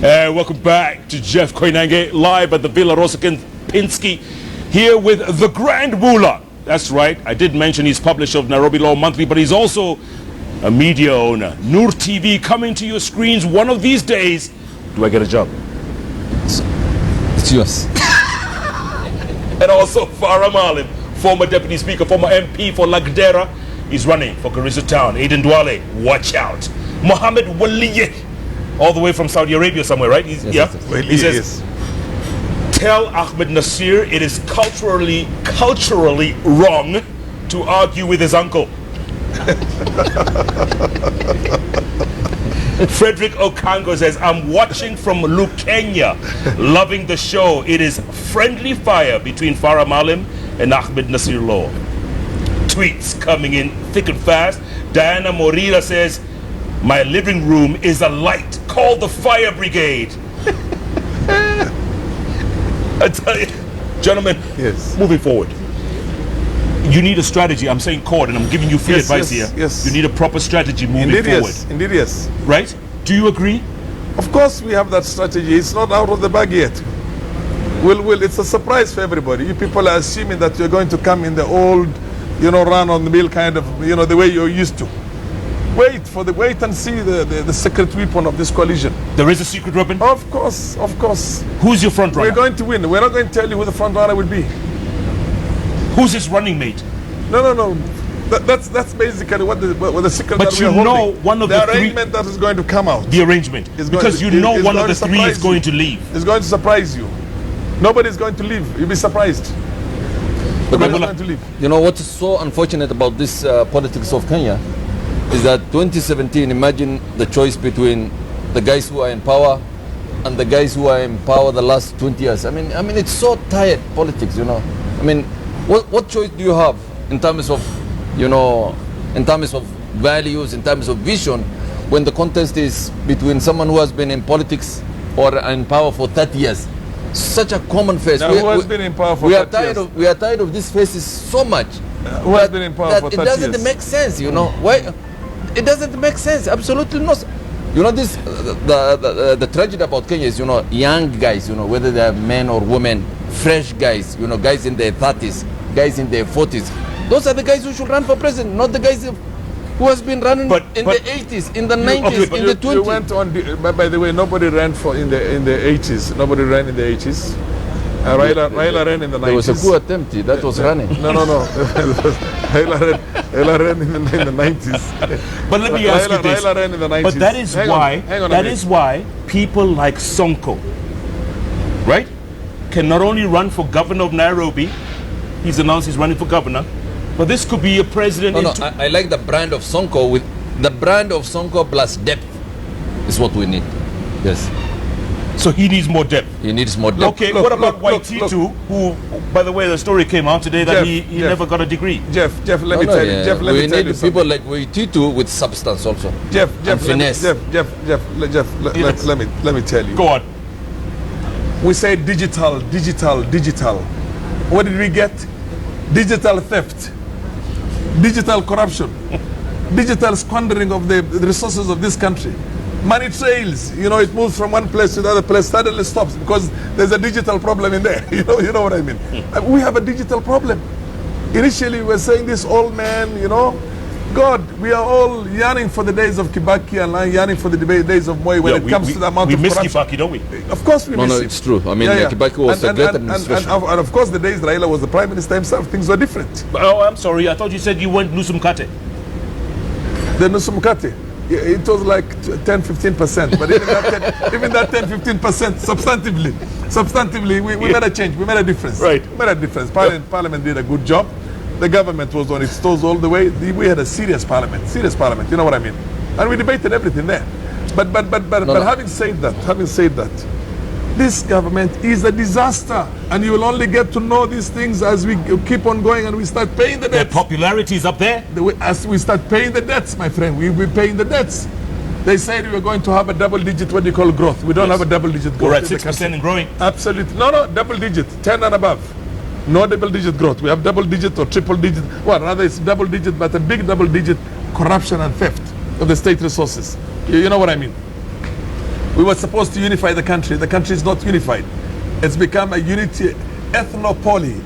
Welcome back to Jeff Koinange, live at the Villa Rosa Pinsky, here with the Grand Mullah. That's right, I did mention he's publisher of Nairobi Law Monthly, but he's also a media owner. Noor TV coming to your screens one of these days. Do I get a job? It's yours. And also Farah Maalim, former Deputy Speaker, former MP for Lagdera. He's running for Garissa Town. Aiden Duale, watch out. Mohammed Waliye, all the way from Saudi Arabia somewhere, right? Yes, yeah. yes. He says, tell Ahmednasir it is culturally wrong to argue with his uncle. Frederick Okango says, I'm watching from Lukenya, loving the show. It is friendly fire between Farah Maalim and Ahmednasir Law. Tweets coming in thick and fast. Diana Morira says, my living room is alight. Call the fire brigade. I tell you, gentlemen, yes. Moving forward, you need a strategy. I'm saying court, and I'm giving you free advice here. Yes. You need a proper strategy moving Indeed, forward. yes. Indeed, yes. Right? Do you agree? Of course we have that strategy. It's not out of the bag yet. It's a surprise for everybody. You people are assuming that you're going to come in the old, run on the mill kind of, the way you're used to. Wait and see the secret weapon of this coalition. There is a secret weapon? Of course. Who's your front runner? We're going to win. We're not going to tell you who the front runner will be. Who's his running mate? No. That's basically what the secret but that we are holding. But one of the the arrangement that is going to come out. The arrangement. Because one of the three is going to leave. It's going to surprise you. Nobody's going to leave. You'll be surprised. Nobody's going to leave. You know what is so unfortunate about this politics of Kenya is that 2017, imagine the choice between the guys who are in power and the guys who are in power the last 20 years. I mean, it's so tired politics, I mean, what choice do you have in terms of, in terms of values, in terms of vision, when the contest is between someone who has been in politics or in power for 30 years? Such a common face. Now, who has been in power for 30 years? We are tired of these faces so much. Who has been in power for 30 years? It doesn't make sense, Why? It doesn't make sense. Absolutely not. This the tragedy about Kenya is, young guys, whether they are men or women, fresh guys, guys in their 30s, guys in their 40s. Those are the guys who should run for president, not the guys who has been running in the 80s, in the 90s, in the 20s. You went on. By the way, nobody ran in the 80s. Nobody ran in the 80s. Raila ran in the 90s. There was a good attempt. That was running. No. Raila ran in the 90s. But let me ask you this. Raila ran in the 90s. But that is why people like Sonko, right, can not only run for governor of Nairobi, he's announced he's running for governor, but this could be a president. I like the brand of Sonko. With the brand of Sonko plus depth is what we need. Yes. So he needs more depth. He needs more depth. Okay, what about Waititu, who, by the way, the story came out today that he never got a degree? Jeff, let me tell you. Jeff, let me tell you. We need people like Waititu with substance also. Jeff, finesse. Let me tell you. Go on. We say digital. What did we get? Digital theft, digital corruption, digital squandering of the resources of this country. Money trails, it moves from one place to the other place, suddenly stops because there's a digital problem in there. You know what I mean? We have a digital problem. Initially, we were saying this old man, God, we are all yearning for the days of Kibaki and yearning for the days of Moi when it comes to the amount of corruption. We miss Kibaki, don't we? Of course we miss No, him. it's true. I mean, Kibaki was a great administration. And of course, the days Raila was the prime minister himself, things were different. Oh, I'm sorry. I thought you said you went Nusumkate. The Nusumkate. It was like 10-15%, but even that 10-15%, substantively, we made a change, we made a difference. Right. We made a difference. Parliament did a good job. The government was on its toes all the way. We had a serious parliament, you know what I mean? And we debated everything there. But having said that, this government is a disaster, and you will only get to know these things as we keep on going and we start paying the debts. Their popularity is up there. As we start paying the debts, my friend, we'll be paying the debts. They said we were going to have a double-digit, what do you call growth? We don't have a double-digit growth. We're at 6% and growing. Absolutely. No, double-digit, 10 and above. No double-digit growth. We have double-digit or triple-digit. Well, rather it's double-digit, but a big double-digit corruption and theft of the state resources. You know what I mean? We were supposed to unify the country. The country is not unified. It's become a unity, ethnopoly,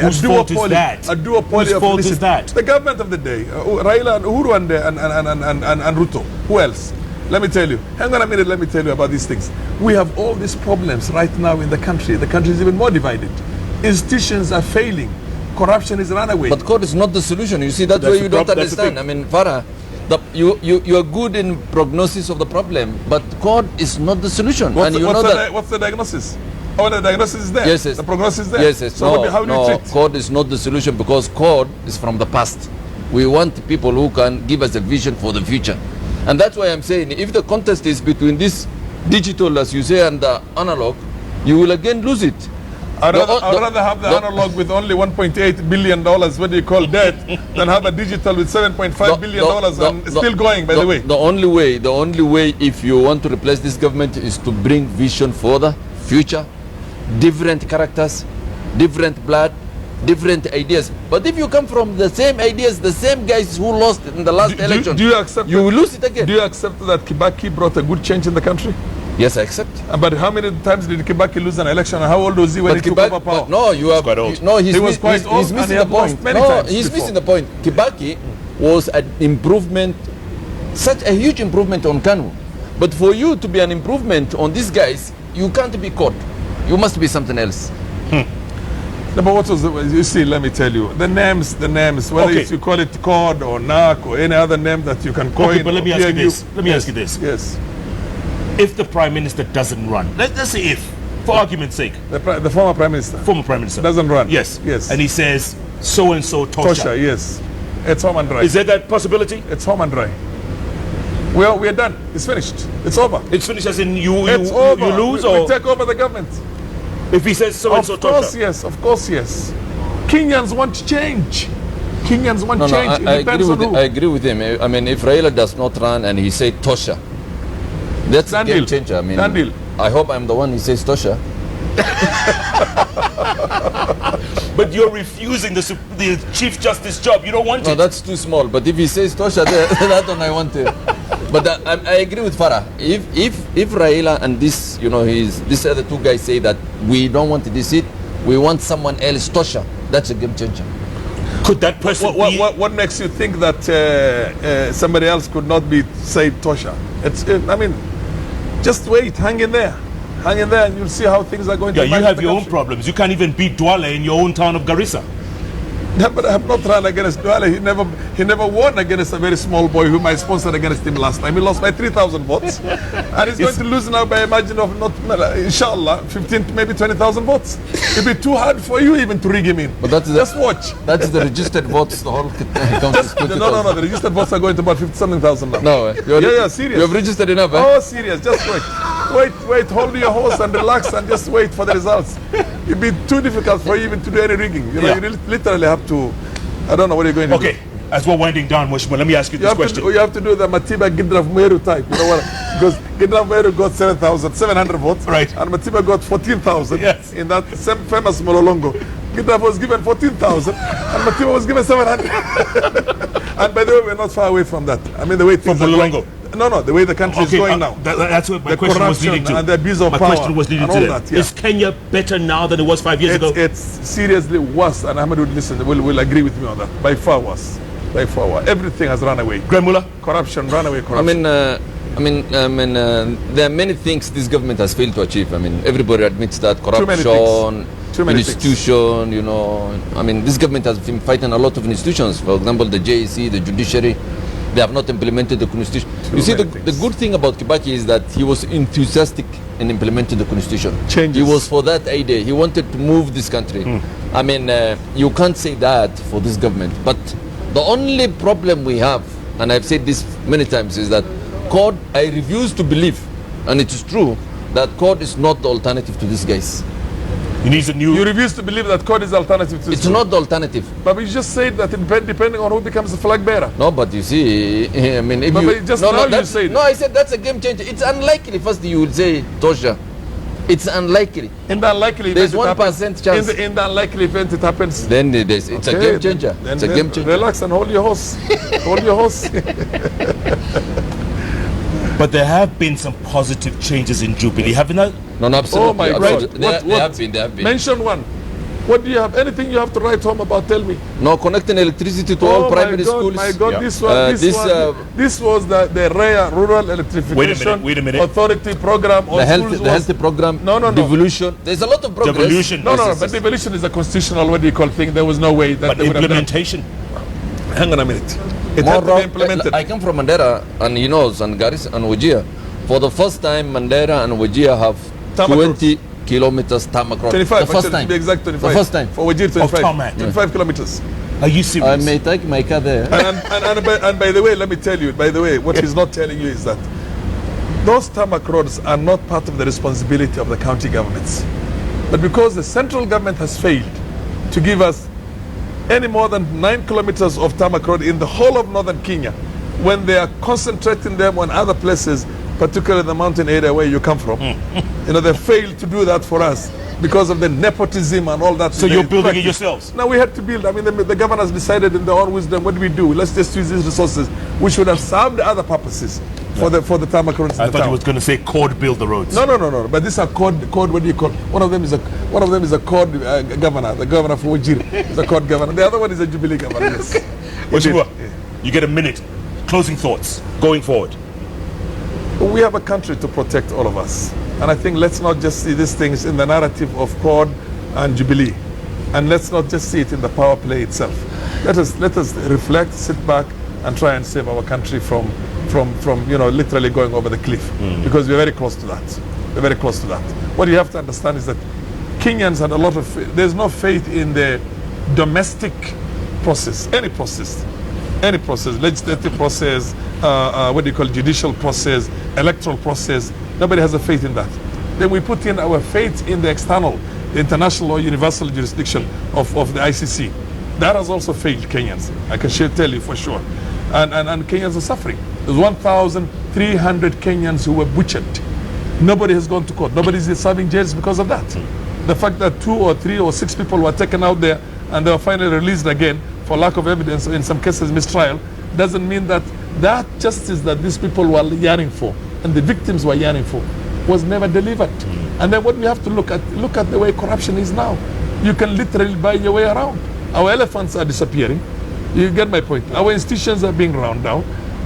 Whose fault is that? A duopoly. Whose fault is that? The government of the day, Raila and Uhuru and Ruto. Who else? Let me tell you. Hang on a minute. Let me tell you about these things. We have all these problems right now in the country. The country is even more divided. Institutions are failing. Corruption is runaway. But court is not the solution. You see, that's where you don't understand. I mean, Farah, you are good in prognosis of the problem, but court is not the solution. What's What's the diagnosis? Oh, the diagnosis is there. Yes, yes. The prognosis is there. Yes, yes. So how do you treat? Court is not the solution because court is from the past. We want people who can give us a vision for the future. And that's why I'm saying, if the contest is between this digital, as you say, and the analog, you will again lose it. I'd rather have the analog with only $1.8 billion, what do you call debt, than have a digital with $7.5 billion and still going, by the way. The only way if you want to replace this government is to bring vision for the future, different characters, different blood, different ideas. But if you come from the same ideas, the same guys who lost in the last election, you will lose it again. Do you accept that Kibaki brought a good change in the country? Yes, I accept. But how many times did Kibaki lose an election, and how old was he when he took over power? No, you have quite old. No, he was quite old. He's missing the point. He's missing the point. Kibaki was an improvement, such a huge improvement on Kanu. But for you to be an improvement on these guys, you can't be caught. You must be something else. No, but what was you see? Let me tell you, the names. Whether you call it COD or NAC or any other name that you can coin. Okay, but let me ask you this. Yes. If the Prime Minister doesn't run, let's say if, for argument's sake, the former Prime Minister doesn't run. Yes. Yes. And he says so and so Tosha. Yes. It's home and dry. Is there that possibility? It's home and dry. Well, we're done. It's finished. It's over. It's finished as in you lose, we or take over the government. If he says so and so Tosha? Of course, yes. Kenyans want change. Kenyans want change. I agree with him. I mean, if Raila does not run and he say Tosha, that's a game changer. I mean, I hope I'm the one who says Tosha. But you're refusing the Chief Justice job. You don't want it. No, that's too small. But if he says Tosha, that one I want to. But I agree with Farah. If Raila and this, these other two guys say that we don't want this seat, we want someone else, Tosha, that's a game changer. Could that person what makes you think that somebody else could not be said Tosha? Just wait, hang in there, and you'll see how things are going to. Yeah, you have your own problems. You can't even beat Dwale in your own town of Garissa. Yeah, but I have not run against Dwale. He never won against a very small boy whom I sponsored against him last time. He lost by 3,000 votes, and he's going to lose now by a margin of inshallah, 15 maybe 20,000 votes. It'll be too hard for you even to rig him in. But just watch. That is the registered votes. The whole no. The registered votes are going to about 50-something thousand now. No, serious. You have registered enough. Oh, serious. Just wait. Hold your horse and relax and just wait for the results. It'd be too difficult for you even to do any rigging. You literally have to. I don't know what you're going to do. Okay, as we're winding down, Mheshimiwa, let me ask you this question. You have to do the Matiba Gidrav Meru type. You know what? Because Gidrav Meru got 7,700 votes. Right. And Matiba got 14,000. Yes. In that same famous Mololongo. Gidrav was given 14,000 and Matiba was given 700. And by the way, we're not far away from that. I mean, the way things are going. No, the way the country is going now. That's what my question was leading to. And the abuse of my power question was leading to that. Is Kenya better now than it was 5 years ago? It's seriously worse, and Ahmed will agree with me on that. By far worse. Everything has run away. Gremula? Corruption, runaway corruption. There are many things this government has failed to achieve. I mean, everybody admits that. Corruption, institution, this government has been fighting a lot of institutions. For example, the JEC, the judiciary. They have not implemented the constitution. You see, the good thing about Kibaki is that he was enthusiastic in implementing the constitution. Changes. He was for that idea. He wanted to move this country. You can't say that for this government. But the only problem we have, and I've said this many times, is that CORD, I refuse to believe, and it is true, that CORD is not the alternative to these guys. He needs a new... You refuse to believe that CORD is alternative to this. It's not the alternative. But we just said that depending on who becomes the flag bearer. No, but you see, if you said... No, I said that's a game changer. It's unlikely first you will say Tosha. It's unlikely. In the unlikely event, there's 1% chance. In the unlikely event it happens. Then it's a game changer. It's a game changer. Relax and hold your horse. Hold your horse. But there have been some positive changes in Jubilee, haven't there? No, no, absolutely. Oh my absolutely. God. They have been, they have been. Mention one. What do you have? Anything you have to write home about? Tell me. No, connecting electricity to all primary schools. My God, Yeah. this was the REA, Rural Electrification Wait a minute. Authority program. The healthy program. No. Devolution. There's a lot of progress. Devolution. No, but devolution is a constitutional, what do you call thing? There was no way that But they would have done. implementation. Hang on a minute. It More had to road- be implemented. I come from Mandera and and Garis and Wajir. For the first time, Mandera and Wajir have Tarmac 20 kilometers tarmac road. 25, The first actually, time. to be exact, 25. The first time. For Wajir, 25. tarmac. 25 kilometers. Are you serious? I may take my car there. And by the way, let me tell you, what he's not telling you is that those tarmac roads are not part of the responsibility of the county governments. But because the central government has failed to give us any more than 9 kilometers of tarmac road in the whole of northern Kenya, when they are concentrating them on other places, particularly the mountain area where you come from, they failed to do that for us because of the nepotism and all that. So you're building it yourselves? No, we had to build. I mean, the governors decided in their own wisdom, what do we do? Let's just use these resources. We should have served other purposes for the tarmac roads. I thought you was going to say code build the roads. No. But these are code. What do you call? One of them is a code governor. The governor for Wajir is a code governor. The other one is a Jubilee governor. Yes. Wajir, you get a minute. Closing thoughts going forward. We have a country to protect, all of us. And I think let's not just see these things in the narrative of CORD and Jubilee. And let's not just see it in the power play itself. Let us reflect, sit back, and try and save our country from literally going over the cliff. Because we're very close to that. We're very close to that. What you have to understand is that Kenyans had a lot of there's no faith in the domestic process, any process, legislative process, judicial process, electoral process. Nobody has a faith in that. Then we put in our faith in the external, the international or universal jurisdiction of the ICC. That has also failed Kenyans. I can tell you for sure. And Kenyans are suffering. There's 1,300 Kenyans who were butchered. Nobody has gone to court. Nobody is serving jails because of that. The fact that 2 or 3 or 6 people were taken out there and they were finally released again for lack of evidence, in some cases mistrial, doesn't mean that justice that these people were yearning for and the victims were yearning for was never delivered. And then what we have to look at the way corruption is now. You can literally buy your way around. Our elephants are disappearing. You get my point. Our institutions are being round down.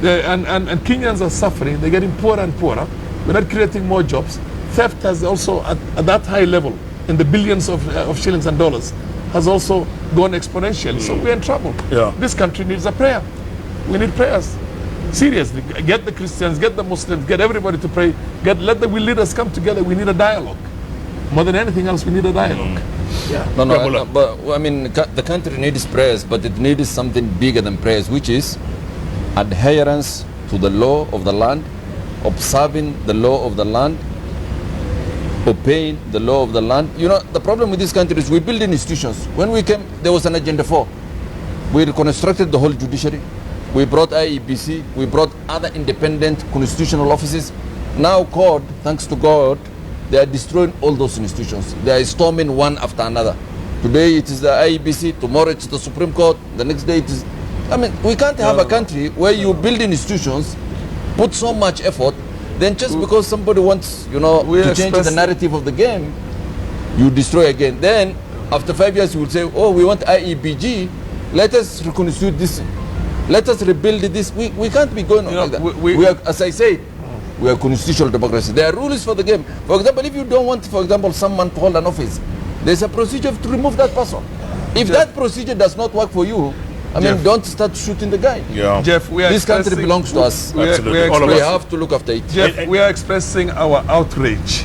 And Kenyans are suffering. They're getting poorer and poorer. We're not creating more jobs. Theft has also, at that high level, in the billions of shillings and dollars, has also gone exponentially. So we're in trouble. Yeah. This country needs a prayer. We need prayers. Seriously, get the Christians, get the Muslims, get everybody to pray. Let the leaders come together. We need a dialogue. More than anything else, we need a dialogue. Yeah. But I mean, the country needs prayers, but it needs something bigger than prayers, which is adherence to the law of the land, observing the law of the land, obeying the law of the land. The problem with this country is we build institutions. When we came, there was an agenda 4. We reconstructed the whole judiciary. We brought IEBC. We brought other independent constitutional offices. Now CORD, thanks to God, they are destroying all those institutions. They are storming one after another. Today it is the IEBC, tomorrow it's the Supreme Court, the next day it is... I mean, we can't have a country where you build institutions, put so much effort, then just because somebody wants, to change the narrative of the game, you destroy again. Then, after 5 years, you will say, oh, we want IEBG, let us reconstitute this, let us rebuild this. We can't be going on like that. We are, as I say, we are constitutional democracy. There are rules for the game. For example, if you don't want, for example, someone to hold an office, there's a procedure to remove that person. If that procedure does not work for you, I mean, don't start shooting the guy. Yeah. Jeff, this country belongs to us. Absolutely. We have to look after it. Jeff, we are expressing our outrage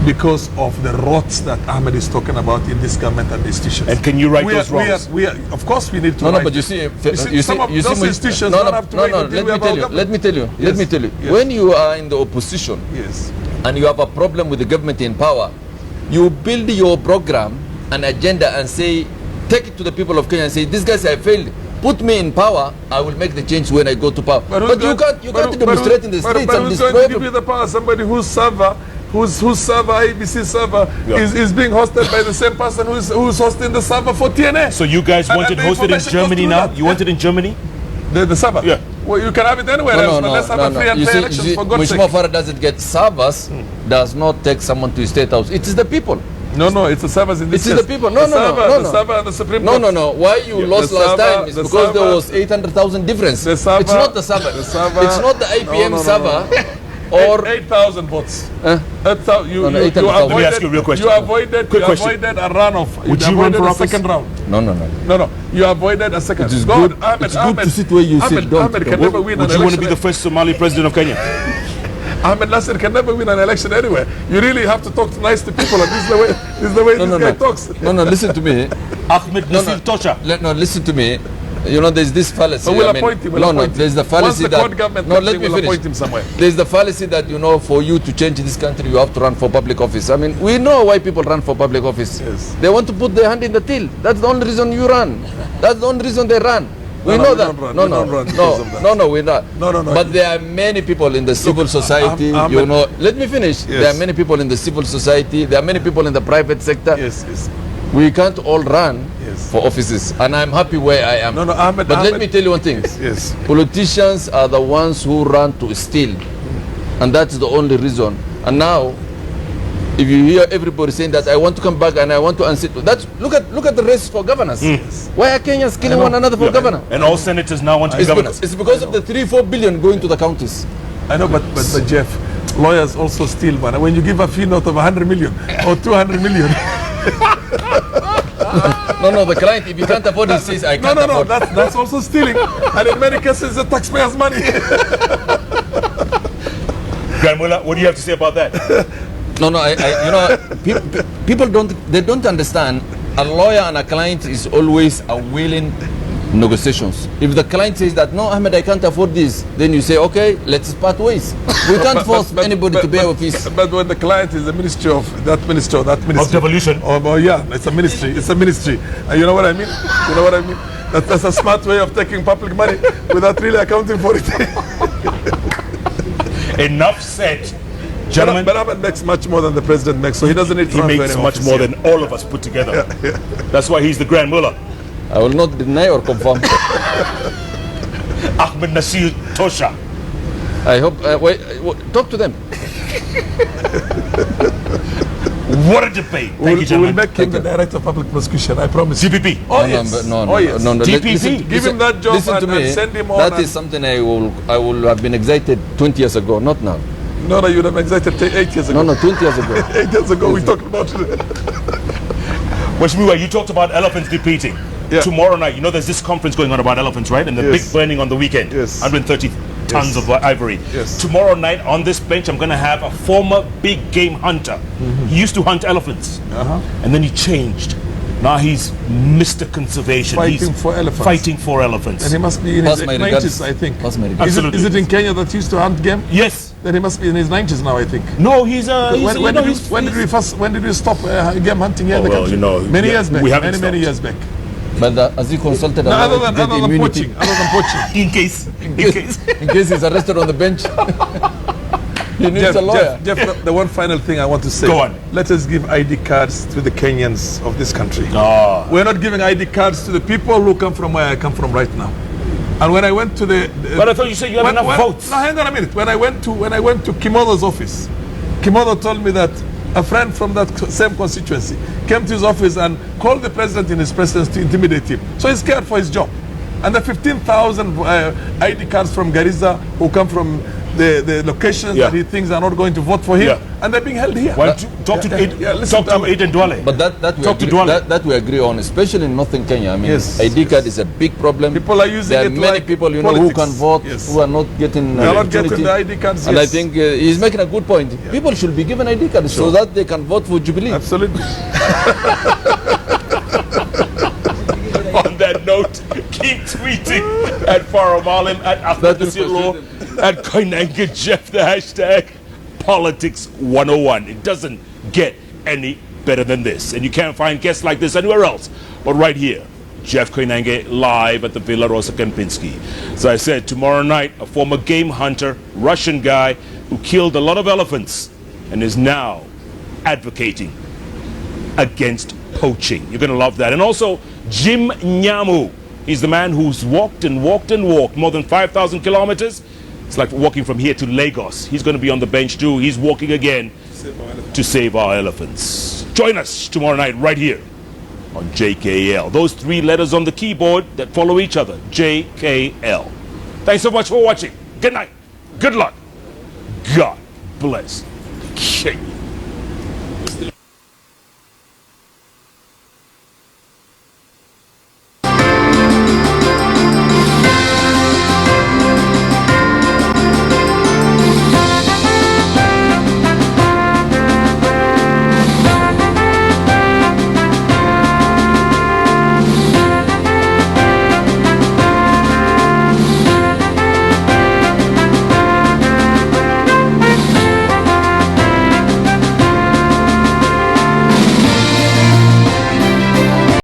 because of the rots that Ahmed is talking about in this government and institutions. And can you right those wrongs? Of course, we need to. No, but you see, some of those institutions don't have to wait until we have our government. Let me tell you. Yes. When you are in the opposition, yes, and you have a problem with the government in power, you build your program and agenda and say, take it to the people of Kenya and say, these guys have failed. Put me in power, I will make the change when I go to power. But you can't demonstrate in the streets and destroy. Who's going to give you the power? Somebody whose server, whose server, IBC server, is being hosted by the same person who's hosting the server for TNA. So you guys want it hosted in Germany now? You want it in Germany? The server? Yeah. Well, you can have it anywhere else, but let's have a free and fair elections for God's sake. Farah doesn't get servers, does not take someone to state house. It is the people. No, it's the servers in this case. It is the people. The server and the Supreme Court. No. Why you lost last time is because there was 800,000 difference. It's not the server. It's not the IPM server. Or 8,000 votes. 8,000. You Let me ask you a real question. You avoided a runoff. Would you run for office? Second round. No. You avoided a second. It is good. It's good to sit where you sit. Ahmed can never win an election. Would you want to be the first Somali president of Kenya? Ahmednasir can never win an election anywhere. You really have to talk nice to people, and this is the way this guy talks. No, listen to me. Ahmednasir Tosha. No, listen to me. You know, there's this fallacy. But we'll appoint him. There's the fallacy that. Once the government let me finish. Appoint him somewhere. There's the fallacy that, you know, for you to change this country, you have to run for public office. I mean, we know why people run for public office. Yes. They want to put their hand in the till. That's the only reason you run. That's the only reason they run. We know that. No, we're not. No. But there are many people in the civil society, you know. Let me finish. Yes. There are many people in the civil society. There are many people in the private sector. Yes. We can't all run for offices, and I'm happy where I am. Ahmed. But let me tell you one thing. Yes. Politicians are the ones who run to steal, and that's the only reason. And now, if you hear everybody saying that I want to come back and I want to unseat, look at the race for governors. Why are Kenyans killing one another for governor? And all senators now want to be governors. It's because of the 3-4 billion going to the counties. I know, but Jeff, lawyers also steal money. When you give a fee note of 100 million or 200 million. No, the client, if you can't afford it, says I can't afford. That's also stealing. And in many cases, the taxpayers' money. Grandmula, what do you have to say about that? People don't understand. A lawyer and a client is always a willing negotiations. If the client says that, no, Ahmed, I can't afford this, then you say, okay, let's part ways. We can't force anybody to pay our fees. But when the client is the ministry of that ministry, of devolution. Yeah, it's a ministry. It's a ministry. You know what I mean? That's a smart way of taking public money without really accounting for it. Enough said. Gentlemen, but Ahmed makes much more than the president makes, so he doesn't need to run. He makes much more than all of us put together. Yeah. That's why he's the Grand Mullah. I will not deny or confirm. Ahmednasir Tosha. I hope. Wait, talk to them. What a debate. Thank you, gentlemen. We'll make him the director of public prosecution, I promise. DPP. Oh, yes. No. DPP. Give him that job and send him on. That is something I will have been excited 20 years ago, not now. No, you would have excited 8 years ago. No, 20 years ago. 8 years ago we talked about it. Mheshimiwa, you talked about elephants depleting. Yeah. Tomorrow night, you know there's this conference going on about elephants, right? And the big burning on the weekend. Yes. 130 tons of ivory. Yes. Tomorrow night on this bench, I'm going to have a former big game hunter. He used to hunt elephants. And then he changed. Now he's Mr. Conservation. Fighting for elephants. Fighting for elephants. And he must be in his 90s, I think. Absolutely. Is it in Kenya that he used to hunt game? Yes. Then he must be in his 90s now, I think. No, he's when did we stop game hunting here in the country? Many years back. Many years back. But has he consulted other than poaching? In case he's arrested on the bench. He needs a lawyer. Jeff, the one final thing I want to say. Go on. Let us give ID cards to the Kenyans of this country. We're not giving ID cards to the people who come from where I come from right now. And when I went to but I thought you said you had enough votes. No, hang on a minute. When I went to Kimodo's office, Kimodo told me that a friend from that same constituency came to his office and called the president in his presence to intimidate him. So he's scared for his job. And the 15,000 ID cards from Garissa who come from the locations that he thinks are not going to vote for him, and they're being held here. Talk to Aiden Duale. But that we agree on, especially in northern Kenya. I mean, ID card is a big problem. People are using there it. There are many people, you know, who can vote, who are not getting they are not getting the ID cards. And I think he's making a good point. People should be given ID cards so that they can vote for Jubilee. Absolutely. On that note, keep tweeting at Farah Maalim, at Ahmednasir at Koinange Jeff, the hashtag Politics 101. It doesn't get any better than this. And you can't find guests like this anywhere else but right here. Jeff Koinange live at the Villa Rosa Kempinski. As I said, tomorrow night, a former game hunter, Russian guy who killed a lot of elephants and is now advocating against poaching. You're going to love that. And also, Jim Nyamu. He's the man who's walked and walked and walked more than 5,000 kilometers. It's like walking from here to Lagos. He's going to be on the bench too. He's walking again to save our elephants. Join us tomorrow night right here on JKL. Those 3 letters on the keyboard that follow each other. JKL. Thanks so much for watching. Good night. Good luck. God bless Kenya.